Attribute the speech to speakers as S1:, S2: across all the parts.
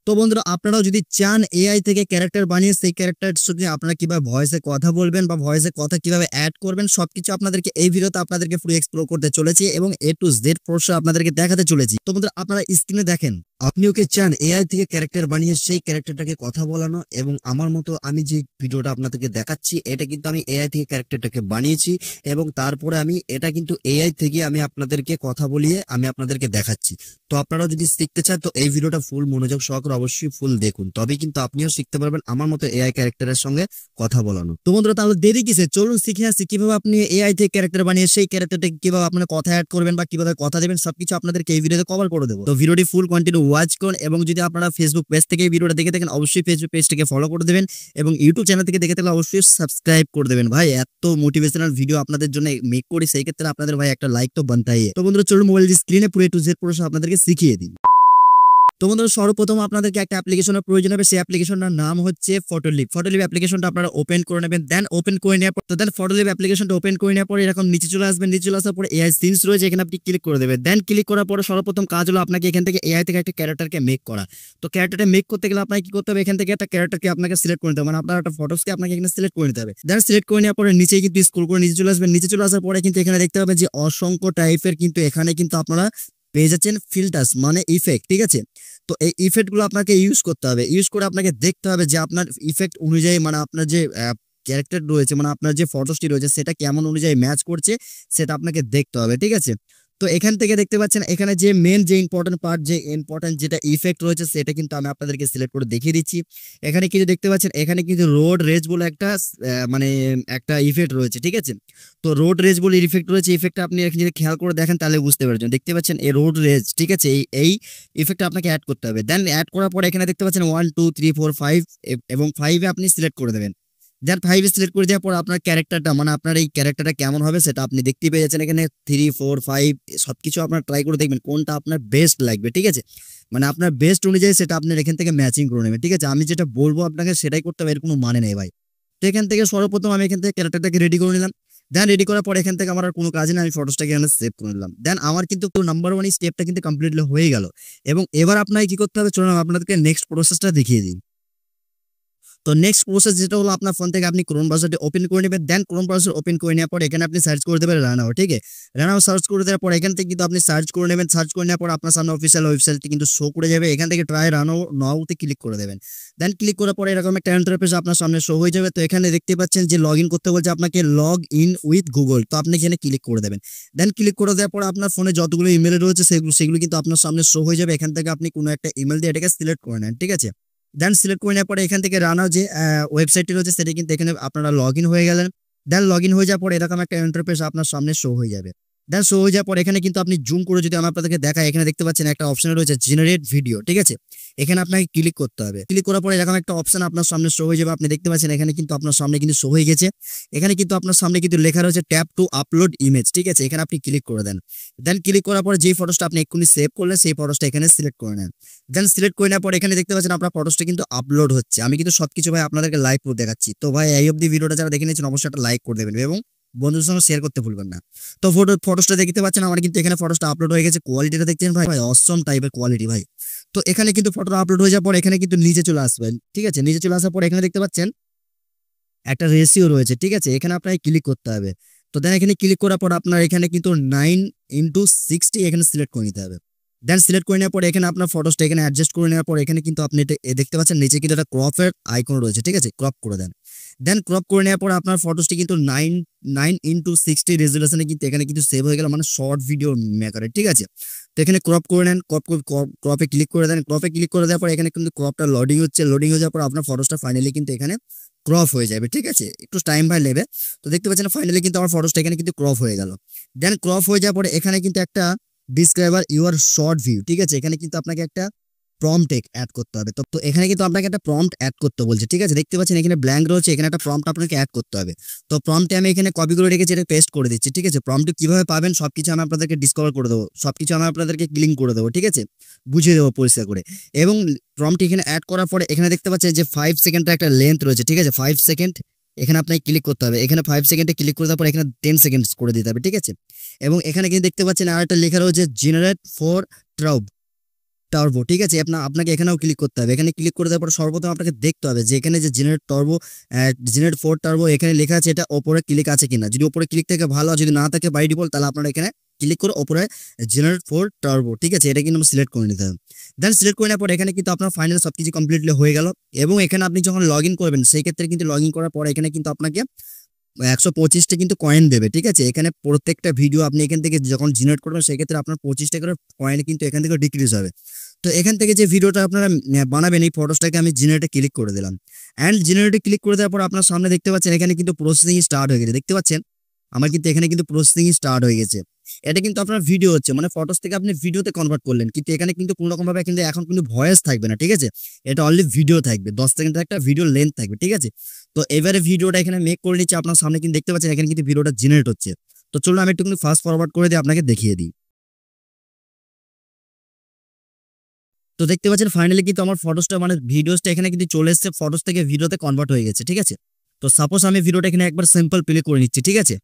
S1: তো বন্ধুরা আপনারাও যদি চান এআই থেকে ক্যারেক্টার বানিয়ে সেই ক্যারেক্টার সঙ্গে আপনারা কিভাবে ভয়েসে কথা বলবেন বা ভয়েসে কথা কিভাবে অ্যাড করবেন সবকিছু আপনাদেরকে এই ভিডিওতে আপনাদেরকে পুরো এক্সপ্লোর করতে চলেছি এবং A to Z প্রসেস আপনাদেরকে দেখাতে চলেছি। তো বন্ধুরা আপনারা স্ক্রিনে দেখেন, আপনিও কি চান এআই থেকে ক্যারেক্টার বানিয়ে সেই ক্যারেক্টারটাকে কথা বলানো? এবং আমার মতো আমি যে ভিডিওটা আপনাদেরকে দেখাচ্ছি এটা কিন্তু আমি এআই থেকে ক্যারেক্টারটাকে বানিয়েছি এবং তারপরে আমি এটা কিন্তু এআই থেকে আমি আপনাদেরকে কথা বলিয়ে আমি আপনাদেরকে দেখাচ্ছি। তো আপনারাও যদি শিখতে চান তো এই ভিডিওটা ফুল মনোযোগ সহকারে অবশ্যই ফুল দেখুন, তবেই কিন্তু আপনিও শিখতে পারবেন আমার মতো এআই ক্যারেক্টারের সঙ্গে কথা বলানো। তো বন্ধুরা তাহলে দেরি কিসে, চলুন শিখে আসি কিভাবে আপনি এআই থেকে ক্যারেক্টার বানিয়ে সেই ক্যারেক্টারটাকে কিভাবে আপনার কথা অ্যাড করবেন বা কিভাবে কথা দেবেন সবকিছু আপনাদেরকে এই ভিডিওতে কভার করে দেবো। তো ভিডিওটি ফুল কন্টিনিউ ওয়াচ করুন এবং যদি আপনারা ফেসবুক পেজ থেকে এই ভিডিওটা দেখে থাকেন অবশ্যই ফেসবুক পেজটাকে ফলো করে দেবেন এবং ইউটিউব চ্যানেল থেকে দেখে থাকলে অবশ্যই সাবস্ক্রাইব করে দেবেন। ভাই এত মোটিভেশনাল ভিডিও আপনাদের জন্য মেক করি, সেই ক্ষেত্রে আপনাদের ভাই একটা লাইক তো বানতেই। তো বন্ধুরা চলুন মোবাইল স্ক্রিনে পুরো A to Z প্রসেস আপনাদেরকে শিখিয়ে দিই। তো বন্ধুরা সর্বপ্রথম আপনাদেরকে একটা অ্যাপ্লিকেশনের প্রয়োজন হবে, সেই অ্যাপ্লিকেশনটার নাম হচ্ছে ফটোলিপ। ফটোলিপ অ্যাপ্লিকেশনটা আপনারা ওপেন করে নেবেন, দেন ওপেন করে নেওয়ার পর দেন ফটোলিপ অ্যাপ্লিকেশনটা ওপেন করে নেওয়ার পরে এরকম নিচে চলে আসবেন। নিচে চলে আসার পরে এআই সিনস রয়েছে, এখানে আপনি ক্লিক করে দেবেন। দেন ক্লিক করার পরে সর্বপ্রথম কাজ হলো আপনাকে এখান থেকে এআই থেকে একটা ক্যারেক্টারকে মেক করা। তো ক্যারেক্টারটা মেক করতে গেলে আপনাকে কি করতে হবে, এখান থেকে একটা ক্যারেক্টারকে আপনাকে সিলেক্ট করে নিতে হবে, মানে আপনার একটা ফটোসকে আপনাকে এখানে সিলেক্ট করে নিতে হবে। দেন সিলেক্ট করে নেওয়ার পরে নিচে কিন্তু স্ক্রল করে নিচে চলে আসবেন। নিচে চলে আসার পরে কিন্তু এখানে দেখতে পাবেন যে অসংখ্য টাইপের কিন্তু এখানে কিন্তু আপনারা পেয়ে যাচ্ছেন ফিল্টার্স মানে ইফেক্ট, ঠিক আছে। তো এই ইফেক্ট গুলো আপনাকে ইউজ করতে হবে, ইউজ করে আপনাকে দেখতে হবে যে আপনার ইফেক্ট অনুযায়ী মানে আপনার যে ক্যারেক্টার রয়েছে মানে আপনার যে ফটোসটি রয়েছে সেটা কেমন অনুযায়ী ম্যাচ করছে সেটা আপনাকে দেখতে হবে, ঠিক আছে। তো এখান থেকে দেখতে পাচ্ছেন এখানে যে মেন যে ইম্পর্টেন্ট পার্ট যে ইম্পর্টেন্ট যেটা ইফেক্ট রয়েছে সেটা কিন্তু আমি আপনাদেরকে সিলেক্ট করে দেখিয়ে দিচ্ছি। এখানে কিন্তু দেখতে পাচ্ছেন এখানে কিন্তু রোড রেজ বলে একটা মানে একটা ইফেক্ট রয়েছে, ঠিক আছে। তো রোড রেজ বলে ইফেক্ট রয়েছে, ইফেক্টটা আপনি এখানে যদি খেয়াল করে দেখেন তাহলে বুঝতে পারছেন। দেখতে পাচ্ছেন এই রোড রেজ, ঠিক আছে, এই ইফেক্টটা আপনাকে অ্যাড করতে হবে। দেন অ্যাড করার পর এখানে দেখতে পাচ্ছেন 1 2 3 4 5 এবং 5 এ আপনি সিলেক্ট করে দেবেন। দেন 5 এ সিলেক্ট করে দেওয়ার পর আপনার ক্যারেক্টারটা মানে আপনার এই ক্যারেক্টারটা কেমন হবে সেটা আপনি দেখতে পেয়ে যাচ্ছেন। এখানে 3 4 5 সবকিছু আপনার ট্রাই করে দেখবেন কোনটা আপনার বেস্ট লাগবে, ঠিক আছে। মানে আপনার বেস্ট অনুযায়ী সেটা আপনার এখান থেকে ম্যাচিং করে নেবেন, ঠিক আছে। আমি যেটা বলবো আপনাকে সেটাই করতে হবে, এর কোনো মানে নেই ভাই। তো এখান থেকে সর্বপ্রথম আমি এখান থেকে ক্যারেক্টারটাকে রেডি করে নিলাম। দেন রেডি করার পর এখান থেকে আমার আর কোনো কাজ নেই, আমি ফটোসটাকে এখানে সেভ করে নিলাম। দেন আমার কিন্তু নাম্বার 1 স্টেপটা কিন্তু কমপ্লিটলি হয়ে গেল এবং এবার আপনাকে কি করতে হবে চলুন আপনাদেরকে নেক্সট প্রসেসটা দেখিয়ে দিই। তো নেক্সট প্রসেস যেটা হলো আপনার ফোন থেকে আপনি ক্রোম ব্রাউজারটি ওপেন করে নেবেন। দেন ক্রোম ব্রাউজার ওপেন করে নেওয়ার পর এখানে আপনি সার্চ করে দেবেন রানাও, ঠিক আছে। রানাও সার্চ করে দেওয়ার পর এখান থেকে কিন্তু আপনি সার্চ করে নেবেন। সার্চ করে নেওয়ার পর আপনার সামনে অফিসিয়াল ওয়েবসাইটটি কিন্তু শো করে যাবে। এখান থেকে ট্রাই রানাও নাওতে ক্লিক করে দেবেন। দেন ক্লিক করার পরে এরকম একটা ইন্টারফেস আপনার সামনে শো হয়ে যাবে। তো এখানে দেখতে পাচ্ছেন যে লগ ইন করতে বলছে আপনাকে লগ ইন উইথ গুগল, তো আপনি এখানে ক্লিক করে দেবেন। দেন ক্লিক করে দেওয়ার পর আপনার ফোনে যতগুলো ইমেল রয়েছে সেগুলো কিন্তু আপনার সামনে শো হয়ে যাবে। এখান থেকে আপনি কোনো একটা ইমেল দিয়ে এটাকে সিলেক্ট করে নেন, ঠিক আছে। দেন সিলেক্ট করে নেওয়ার পরে এখান থেকে রানাও যে ওয়েবসাইটটি রয়েছে সেটা কিন্তু এখানে আপনারা লগ ইন হয়ে গেলেন। দেন লগ ইন হয়ে যাওয়ার পর এরকম একটা ইন্টারফেস আপনার সামনে শো হয়ে যাবে। দেন শো হয়ে যাওয়ার পর এখানে কিন্তু আপনি জুম করে যদি আমি আপনাদেরকে দেখাই, এখানে দেখতে পাচ্ছেন একটা অপশন রয়েছে জেনারেট ভিডিও, ঠিক আছে। এখানে আপনাকে ক্লিক করতে হবে। ক্লিক করার পরে এরকম একটা অপশন আপনার সামনে শো হয়ে যাবে। আপনি দেখতে পাচ্ছেন এখানে কিন্তু আপনার সামনে কিন্তু শো হয়ে গেছে। এখানে কিন্তু আপনার সামনে কিন্তু লেখা রয়েছে ট্যাপ টু আপলোড ইমেজ, ঠিক আছে। এখানে আপনি ক্লিক করে দেন। দেন ক্লিক করার পরে যে ফটোসটা আপনি এক্ষুনি সেভ করলেন সেই ফটোসটা এখানে সিলেক্ট করে নেন। দেন সিলেক্ট করে নেওয়ার পর এখানে দেখতে পাচ্ছেন আপনার ফটোসটা কিন্তু আপলোড হচ্ছে। আমি কিন্তু সবকিছু ভাই আপনাদেরকে লাইভ করে দেখাচ্ছি। তো ভাই এই অবধি ভিডিওটা যারা দেখে নিয়েছেন অবশ্যই একটা লাইক করে দেবেন এবং বন্ধুদের সঙ্গে শেয়ার করতে ভুলবেন না। তো ফটোসটা দেখতে পাচ্ছেন আমার কিন্তু এখানে ফটোসটা আপলোড হয়ে গেছে। কোয়ালিটিটা দেখছেন ভাই, অসম টাইপের কোয়ালিটি ভাই। তো এখানে কিন্তু ফটোটা আপলোড হয়ে যাওয়ার পর এখানে কিন্তু নিচে চলে আসবেন, ঠিক আছে। নিচে চলে আসার পর এখানে দেখতে পাচ্ছেন একটা রেশিও রয়েছে, ঠিক আছে। এখানে আপনাকে ক্লিক করতে হবে। তো দেন এখানে ক্লিক করার পর আপনার এখানে কিন্তু 9:60 এখানে সিলেক্ট করে নিতে হবে। দেন সিলেক্ট করে নেওয়ার পর এখানে আপনার ফটোসটা এখানে অ্যাডজাস্ট করে নেওয়ার পর এখানে কিন্তু আপনি দেখতে পাচ্ছেন নিচে কিন্তু একটা ক্রপের আইকন রয়েছে, ঠিক আছে। ক্রপ করে দেন। দেন ক্রপ করে নেওয়ার পর আপনার ফটোসটি কিন্তু 9:60 রেজুলেশনে কিন্তু এখানে কিন্তু সেভ হয়ে গেল, মানে শর্ট ভিডিও মেকারে, ঠিক আছে। তো এখানে ক্রপ করে নেন, ক্রপে ক্লিক করে দেন। ক্রপে ক্লিক করে দেওয়ার পর এখানে কিন্তু ক্রপটা লোডিং হচ্ছে। লোডিং হয়ে যাওয়ার পর আপনার ফটোসটা ফাইনালি কিন্তু এখানে ক্রপ হয়ে যাবে, ঠিক আছে। একটু টাইম ভাই নেবে। তো দেখতে পাচ্ছেন ফাইনালি কিন্তু আমার ফটোসটা এখানে কিন্তু ক্রপ হয়ে গেল। দেন ক্রপ হয়ে যাওয়ার পরে এখানে কিন্তু একটা ডিসক্রাইবার ইউর শর্ট ভিউ, ঠিক আছে। এখানে কিন্তু আপনাকে একটা প্রম্পট অ্যাড করতে হবে। তো এখানে কিন্তু আপনাকে একটা প্রম্পট অ্যাড করতে বলছে, ঠিক আছে। দেখতে পাচ্ছেন এখানে ব্ল্যাঙ্ক রয়েছে, এখানে একটা প্রম্পট আপনাকে অ্যাড করতে হবে। তো প্রম্পটে আমি এখানে কপি করে রেখেছি, এটা পেস্ট করে দিচ্ছি, ঠিক আছে। প্রম্পট কিভাবে পাবেন সবকিছু আমি আপনাদেরকে ডিসকভার করে দেবো, সবকিছু আমি আপনাদেরকে লিঙ্ক করে দেবো, ঠিক আছে, বুঝিয়ে দেবো পরিষ্কার করে। এবং প্রম্পট এখানে অ্যাড করার পরে এখানে দেখতে পাচ্ছেন যে 5 সেকেন্ডের একটা লেন্থ রয়েছে, ঠিক আছে। 5 সেকেন্ড এখানে আপনাকে ক্লিক করতে হবে। এখানে 5 সেকেন্ডে ক্লিক করে দেওয়ার পর এখানে 10 সেকেন্ড করে দিতে হবে, ঠিক আছে। এবং এখানে কিন্তু দেখতে পাচ্ছেন আর একটা লেখা রয়েছে জেনারেট ফর ট্রাউব টার্বো, ঠিক আছে? আপনাকে এখানেও ক্লিক করতে হবে। এখানে ক্লিক করে দেওয়ার পর সর্বপ্রথম আপনাকে দেখতে হবে যে এখানে যে জেনারেট 4 টার্বো এখানে লেখা আছে, এটা ওপরে ক্লিক আছে কিনা। যদি ওপরে ক্লিক থাকে ভালো, আর যদি না থাকে বাই ডিফল্ট, তাহলে আপনারা এখানে ক্লিক করে ওপরে জেনারেট 4 টার্বো, ঠিক আছে? এটা কিন্তু সিলেক্ট করে নিতে হবে। দেন সিলেক্ট করে নেওয়ার পর এখানে কিন্তু আপনার ফাইনাল সবকিছু কমপ্লিটলি হয়ে গেল। এবং এখানে আপনি যখন লগ ইন করবেন সেই ক্ষেত্রে কিন্তু লগ ইন করার পর এখানে কিন্তু আপনাকে 125টা কিন্তু কয়েন দেবে, ঠিক আছে? এখানে প্রত্যেকটা ভিডিও আপনি এখান থেকে যখন জেনারেট করবেন সেই ক্ষেত্রে আপনার 25টা করে কয়েন কিন্তু এখান থেকে ডিক্রিজ হবে। তো এখান থেকে যে ভিডিওটা আপনারা বানাবেন এই ফটোসটাকে আমি জেনারেটে ক্লিক করে দিলাম। অ্যান্ড জেনারেটে ক্লিক করে দেওয়ার পর আপনার সামনে দেখতে পাচ্ছেন এখানে কিন্তু প্রসেসিং স্টার্ট হয়ে গেছে। দেখতে পাচ্ছেন আমার কিন্তু এখানে কিন্তু প্রসেসিং স্টার্ট হয়ে গেছে। এটা কিন্তু আপনার ভিডিও হচ্ছে, মানে ফটোস থেকে আপনি ভিডিওতে কনভার্ট করলেন, কিন্তু এখানে কিন্তু কোনো রকম ভাবে কিন্তু এখন কিন্তু ভয়েস থাকবে না, ঠিক আছে? এটা অনলি ভিডিও থাকবে, 10 সেকেন্ডের একটা ভিডিও লেন্থ থাকবে, ঠিক আছে? তো এবারে ভিডিওটা এখানে মেক করে নিচ্ছে, আপনার সামনে কিন্তু দেখতে পাচ্ছেন এখানে কিন্তু ভিডিওটা জেনারেট হচ্ছে। তো চলুন আমি একটুখানি ফাস্ট ফরওয়ার্ড করে দিয়ে আপনাকে দেখিয়ে দিই। তো দেখতে পাচ্ছেন ফাইনালি কিন্তু আমার ফটোসটা মানে ভিডিওসটা এখানে কিন্তু চলে এসেছে, ফটোস থেকে ভিডিওতে কনভার্ট হয়ে গেছে, ঠিক আছে? তো সাপোজ আমি ভিডিওটা এখানে একবার সিম্পল প্লে করে নিচ্ছি, ঠিক আছে?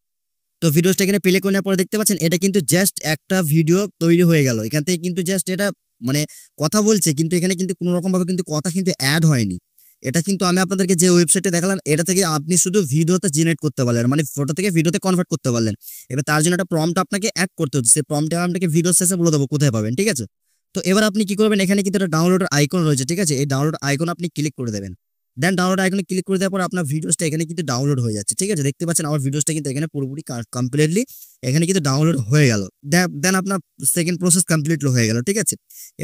S1: তো ভিডিওসটা এখানে প্লে করে নেওয়ার পরে দেখতে পাচ্ছেন এটা কিন্তু জাস্ট একটা ভিডিও তৈরি হয়ে গেল। এখান থেকে কিন্তু জাস্ট এটা মানে কথা বলছে, কিন্তু এখানে কিন্তু কোনো রকম ভাবে কিন্তু কথা কিন্তু অ্যাড হয়নি। এটা কিন্তু আমি আপনাদেরকে যে ওয়েবসাইটে দেখালাম, এটা থেকে আপনি শুধু ভিডিওতে জেনারেট করতে পারলেন, মানে ফটো থেকে ভিডিওতে কনভার্ট করতে পারলেন। এবার তার জন্য একটা প্রম্পট আপনাকে অ্যাড করতে হচ্ছে, সেই প্রম্পটটা আপনাকে ভিডিও শেষে বলে দেবো কোথায় পাবেন, ঠিক আছে? তো এবার আপনি কি করবেন, এখানে কিন্তু একটা ডাউনলোডের আইকন রয়েছে, ঠিক আছে? এই ডাউনলোড আইকন আপনি ক্লিক করে দেবেন। দেন ডাউনলোড আইকনে ক্লিক করে দেওয়ার পর আপনার ভিডিওসটা এখানে কিন্তু ডাউনলোড হয়ে যাচ্ছে, ঠিক আছে? দেখতে পাচ্ছেন আমার ভিডিওসটা কিন্তু এখানে পুরোপুরি কমপ্লিটলি এখানে কিন্তু ডাউনলোড হয়ে গেল। দেন আপনার সেকেন্ড প্রসেস কমপ্লিটলি হয়ে গেল, ঠিক আছে?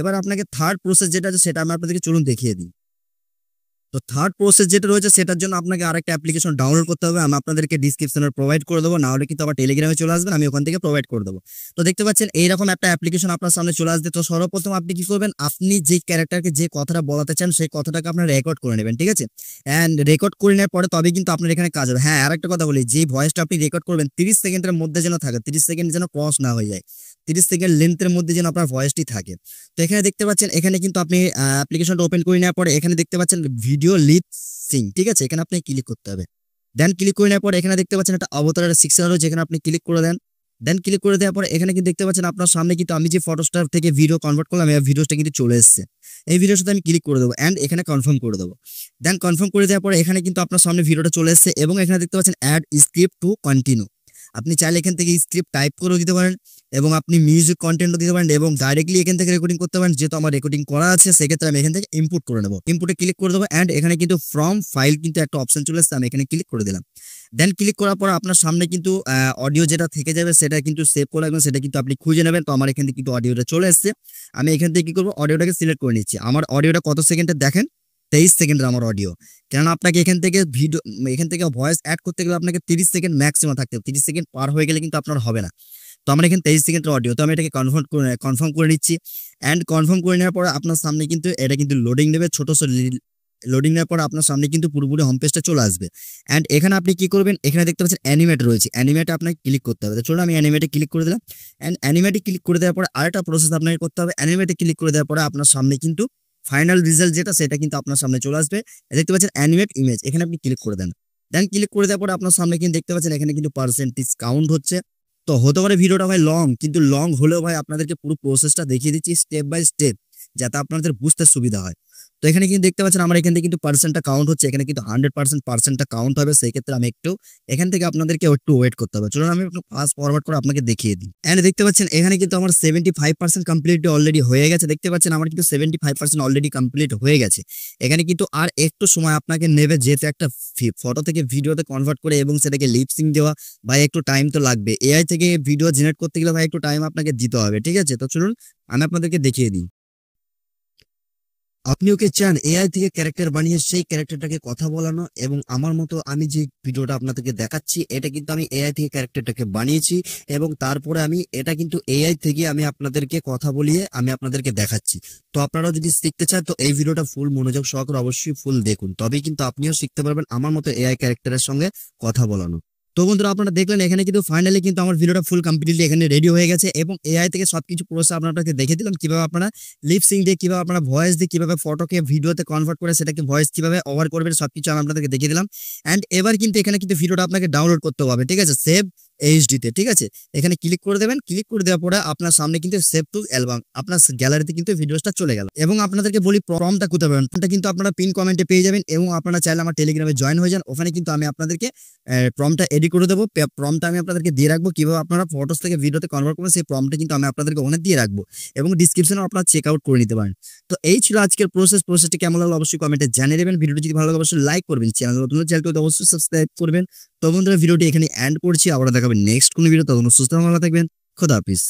S1: এবার আপনাকে থার্ড প্রসেস যেটা আছে সেটা আমি আপনাদেরকে চলুন দেখিয়ে দিই। তো থার্ড প্রসেস যেটা রয়েছে সেটার জন্য আপনাকে আরেকটা অ্যাপ্লিকেশন ডাউনলোড করতে হবে। আমি আপনাদেরকে ডিসক্রিপশনে প্রোভাইড করে দেবো, না হলে কিন্তু আবার টেলিগ্রামে চলে আসবেন, আমি ওখান থেকে প্রোভাইড করে দেবো। তো দেখতে পাচ্ছেন এইরকম একটা অ্যাপ্লিকেশন আপনার সামনে চলে আসবে। তো সর্বপ্রথম আপনি কি করবেন, আপনি যে ক্যারেক্টারকে যে কথাটা বলাতে চান সেই কথাটাকে আপনার রেকর্ড করে নেবেন, ঠিক আছে? অ্যান্ড রেকর্ড করে নেওয়ার পরে তবে কিন্তু আপনার এখানে কাজ হবে। হ্যাঁ, আরেকটা কথা বলি, যে ভয়েসটা আপনি রেকর্ড করবেন 30 সেকেন্ডের মধ্যে যেন থাকে, 30 সেকেন্ড যেন ক্রস না হয়ে যায়, 30 সেকেন্ড লেন্থের মধ্যে যেন আপনার ভয়েসটি থাকে। তো এখানে দেখতে পাচ্ছেন এখানে কিন্তু আপনি অ্যাপ্লিকেশনটা ওপেন করে নেওয়ার পরে এখানে দেখতে পাচ্ছেন ভিডিও লিপ সিং, ঠিক আছে? এখানে আপনি ক্লিক করতে হবে। দেন ক্লিক করে নেওয়ার পর এখানে দেখতে পাচ্ছেন একটা অবতারের সেকশন রয়েছে, যেখানে আপনি ক্লিক করে দেন। দেন ক্লিক করে দেওয়ার পরে এখানে কিন্তু দেখতে পাচ্ছেন আপনার সামনে কিন্তু আমি যে ফটোস্টার থেকে ভিডিও কনভার্ট করলাম এই ভিডিওটা কিন্তু চলে এসেছে। এই ভিডিওর সাথে আমি ক্লিক করে দেবো অ্যান্ড এখানে কনফার্ম করে দেবো। দেন কনফার্ম করে দেওয়ার পরে এখানে কিন্তু আপনার সামনে ভিডিওটা চলে এসেছে এবং এখানে দেখতে পাচ্ছেন অ্যাড স্ক্রিপ্ট টু কন্টিনিউ। আপনি চাইলে এখান থেকে স্ক্রিপ্ট টাইপ করেও দিতে পারেন এবং আপনি মিউজিক কন্টেন্টও দিতে পারেন এবং ডাইরেক্টলি এখান থেকে রেকর্ডিং করতে পারেন। যেহেতু আমার রেকর্ডিং করা আছে সেক্ষেত্রে আমি এখান থেকে ইনপুট করে নেবো, ইনপুটে ক্লিক করে দেবো অ্যান্ড এখানে কিন্তু ফ্রম ফাইল কিন্তু একটা অপশন চলে আসছে, আমি এখানে ক্লিক করে দিলাম। দেন ক্লিক করার পর আপনার সামনে কিন্তু অডিও যেটা থেকে যাবে সেটা কিন্তু সেভ করে রাখবেন, সেটা কিন্তু আপনি খুঁজে নেবেন। তো আমার এখান থেকে কিন্তু অডিওটা চলে আসছে, আমি এখান থেকে কি করবো, অডিওটাকে সিলেক্ট করে নিচ্ছি। আমার অডিওটা কত সেকেন্ডের দেখেন, 23 সেকেন্ডের আমার অডিও। কেননা আপনাকে এখান থেকে ভয়েস অ্যাড করতে গেলে আপনাকে 30 সেকেন্ড ম্যাক্সিমাম থাকতে হবে, 30 সেকেন্ড পার হয়ে গেলে কিন্তু আপনার হবে না। তো আমার এখানে 23 সেকেন্ডের অডিও, তো আমি এটাকে কনফার্ম করে নিচ্ছি। অ্যান্ড কনফার্ম করে নেওয়ার পর আপনার সামনে কিন্তু এটা কিন্তু লোডিং নেবে, ছোট লোডিং নেওয়ার পর আপনার সামনে কিন্তু পুরোপুরি হোম পেজটা চলে আসবে। অ্যান্ড এখানে আপনি কি করবেন, এখানে দেখতে পাচ্ছেন অ্যানিমেট রয়েছে, অ্যানিমেটে আপনাকে ক্লিক করতে হবে। তো চলুন আমি অ্যানিমেটে ক্লিক করে দিলাম। অ্যান্ড অ্যানিমেটে ক্লিক করে দেওয়ার পরে আরেকটা প্রসেস আপনাকে করতে হবে। অ্যানিমেটে ক্লিক করে দেওয়ার পরে আপনার সামনে কিন্তু ফাইনাল রেজাল্ট যেটা সেটা কিন্তু আপনার সামনে চলে আসবে। দেখতে পাচ্ছেন অ্যানিমেট ইমেজ, এখানে আপনি ক্লিক করে দেন। দেন ক্লিক করে দেওয়ার পরে আপনার সামনে কিন্তু দেখতে পাচ্ছেন এখানে কিন্তু পার্সেন্টেজ কাউন্ট হচ্ছে। তো হতে পারে ভিডিওটা ভাই লং, কিন্তু লং হলেও ভাই আপনাদেরকে পুরো প্রসেসটা দেখিয়ে দিচ্ছি স্টেপ বাই স্টেপ, যাতে আপনাদের বুঝতে সুবিধা হয়। তো এখানে কিন্তু দেখতে পাচ্ছেন আমার এখান থেকে কিন্তু পার্সেন্টটা কাউন্ট হচ্ছে, এখানে কিন্তু 100% পার্সেন্টটা কাউন্ট হবে। সেই ক্ষেত্রে আমি একটু এখান থেকে আপনাদেরকে একটু ওয়েট করতে হবে। চলুন আমি একটু ফাস্ট ফরওয়ার্ড করে আপনাকে দেখিয়ে দিই। এন্ড দেখতে পাচ্ছেন এখানে কিন্তু আমার 75% কমপ্লিট অলরেডি হয়ে গেছে। দেখতে পাচ্ছেন আমার কিন্তু 75% অলরেডি কমপ্লিট হয়ে গেছে। এখানে কিন্তু আর একটু সময় আপনাকে নেবে, যেহেতু একটা ফটো থেকে ভিডিওতে কনভার্ট করে এবং সেটাকে লিপসিং দেওয়া, ভাই একটু টাইম তো লাগবে। এআই থেকে ভিডিও জেনারেট করতে গেলে ভাই একটু টাইম আপনাকে দিতে হবে, ঠিক আছে? তো চলুন আমি আপনাদেরকে দেখিয়ে দিই। আপনিও কি চান এআই থেকে ক্যারেক্টার বানিয়ে সেই ক্যারেক্টারটাকে কথা বলানো? এবং আমার মতো আমি যে ভিডিওটা আপনাদেরকে দেখাচ্ছি এটা কিন্তু আমি এআই থেকে ক্যারেক্টারটাকে বানিয়েছি এবং তারপরে আমি এটা কিন্তু এআই থেকে আমি আপনাদেরকে কথা বলিয়ে আমি আপনাদেরকে দেখাচ্ছি। তো আপনারা যদি শিখতে চান তো এই ভিডিওটা ফুল মনোযোগ সহকারে অবশ্যই ফুল দেখুন, তবেই কিন্তু আপনিও শিখতে পারবেন আমার মতো এআই ক্যারেক্টারের সঙ্গে কথা বলানো। তো বন্ধুরা আপনারা দেখলেন এখানে কিন্তু ফাইনালি কিন্তু আমার ভিডিওটা ফুল কমপ্লিটলি এখানে রেডি হয়ে গেছে এবং এআই থেকে সবকিছু প্রসেস আপনাদেরকে দেখে দিলাম, কিভাবে আপনারা লিপসিং দিয়ে, কিভাবে আপনারা ভয়েস দিয়ে, কিভাবে ফটোকে ভিডিওতে কনভার্ট করে সেটাকে ভয়েস কিভাবে ওভার করবেন সবকিছু আমি আপনাদেরকে দেখিয়ে দিলাম। এন্ড এবার কিন্তু এখানে কিন্তু ভিডিওটা আপনাকে ডাউনলোড করতে হবে, ঠিক আছে? সেভ এইচডিতে, ঠিক আছে। এখানে ক্লিক করে দেবেন, ক্লিক করে দেওয়ার পরে আপনার সামনে কিন্তু সেভ টু অ্যালবাম, আপনার গ্যালারিতে কিন্তু ভিডিওসটা চলে গেল। এবং আপনাদেরকে বলি প্রম্পটটা কোথায় পাবেন, প্রম্পটটা কিন্তু আপনারা পিন কমেন্টে পেয়ে যাবেন এবং আপনারা চাইলে আমার টেলিগ্রামে জয়েন হয়ে যান, ওখানে কিন্তু আমি আপনাদেরকে প্রম্পটটা এডিট করে দেবো। প্রম্পটটা আমি আপনাদেরকে দিয়ে রাখবো, কিভাবে আপনারা ফটোস থেকে ভিডিওতে কনভার্ট করবেন সেই প্রম্পটটা কিন্তু আমি আপনাদেরকে ওখানে দিয়ে রাখবো এবং ডিসক্রিপশনে আপনারা চেক আউট করে নিতে পারেন। তো এই ছিল আজকের প্রসেসটি কেমন লাগলো অবশ্যই কমেন্টে জানিয়ে দেবেন। ভিডিওটি যদি ভালো লাগে অবশ্যই লাইক করবেন, চ্যানেলটি অবশ্যই সাবস্ক্রাইব করবেন। তো বন্ধুরা ভিডিওটি এখানে এন্ড করছি, আবার দেখাবেন নেক্সট কোনো ভিডিও। তখন সুস্থ ভালো থাকবেন, খোদা হাফেজ।